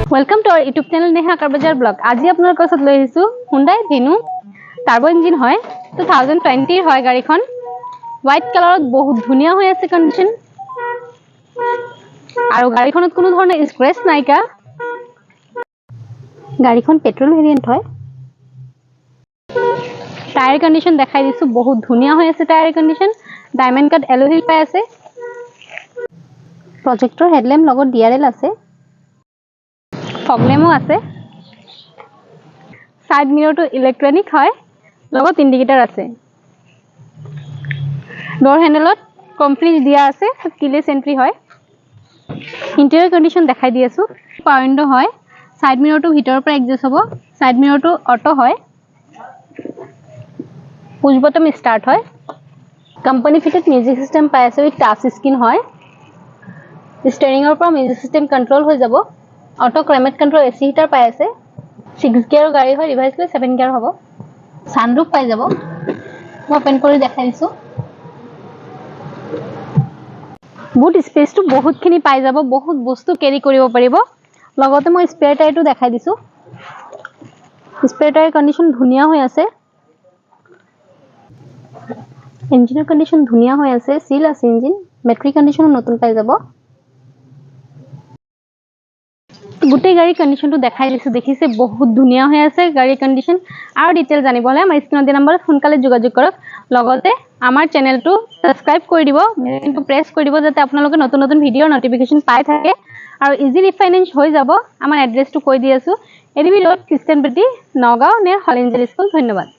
Welcome to our YouTube channel Neha Karbajar Blog. আজি আপোনালোকৰ ওচৰত লৈ আহিছো Hyundai Venue টাৰ্বো ইঞ্জিন হয় 2020 হয় গাড়ীখন হোৱাইট কালাৰত বহুত ধুনীয়া হৈ আছে কন্ডিশন আৰু গাড়ীখনত কোনো ধৰণৰ স্ক্ৰেচ নাইকা গাড়ীখন পেট্ৰল ভেৰিয়েন্ট হয় টায়াৰ কন্ডিশন দেখাই দিছো বহুত ধুনীয়া হৈ আছে টায়াৰ কন্ডিশন ডায়মণ্ড কাট এল'ই পাই আছে প্ৰজেক্টৰ হেডল্যাম্প লগত DRL আছে ফগলেমো আছে সাইড মিৰৰটো ইলেক্ট্ৰনিক হয় লগত ইন্ডিকেটৰ আছে ডোৰ হ্যান্ডেলত কমপ্লিট দিয়া আছে কিলেছ এন্ট্ৰি হয় ইন্টেৰিয়ৰ কন্ডিশন দেখাই দি আছো পাৱাৰ উইন্ডো হয় সাইড মিৰৰটো ভিতৰৰ পৰা এডজাস্ট হ'ব সাইড মিৰৰটো অটো হয় পুশ বটম স্টাৰ্ট হয় কোম্পানী ফিটেড মিউজিক সিস্টেম পাই আছে উইথ টাচ স্ক্ৰীন হয় ষ্টেৰিংৰ পৰা মিউজিক সিস্টেম কন্ট্ৰোল হৈ যাব auto climate control AC heater পাই আছে 6 গিয়াৰৰ গাড়ী হয় ৰিভাইজ কৰি 7 গিয়াৰ হ'ব সানৰুফ পাই যাব মই ওপেন কৰি দেখাই দিছো বুট স্পেসটো বহুতখিনি পাই যাব বহুত বস্তু কেৰি কৰিব পাৰিব লগতে মই স্পেয়াৰ টায়াৰটো দেখাই দিছো স্পেয়াৰ টায়াৰ কন্ডিশন ধুনীয়া হৈ আছে ইঞ্জিনৰ কন্ডিশন ধুনীয়া হৈ আছে সিল আছে ইঞ্জিন ব্যাটাৰী কন্ডিশন নতুন পাই যাব গুটেই গাড়ী কন্ডিশনটো দেখাই দিছো দেখিছে বহুত ধুনীয়া হৈ আছে গাড়ী কন্ডিশন আৰু ডিটেইল জানিবলৈ আমাৰ স্ক্ৰিনত দিয়া নম্বৰত সোনকালে যোগাযোগ কৰক লগতে আমাৰ চেনেলটো সাবস্ক্ৰাইব কৰি দিব বেলটো প্ৰেছ কৰি দিব যাতে আপোনালোকে নতুন নতুন ভিডিঅ'ৰ নটিফিকেশন পাই থাকে আৰু ইজি ৰিফাইনেন্স হৈ যাব আমাৰ এড্ৰেছটো কৈ দি আছো এডিবি ৰোড খ্ৰীষ্টানপতি নগাঁও নিয়াৰ হলিঞ্জেল স্কুল ধন্যবাদ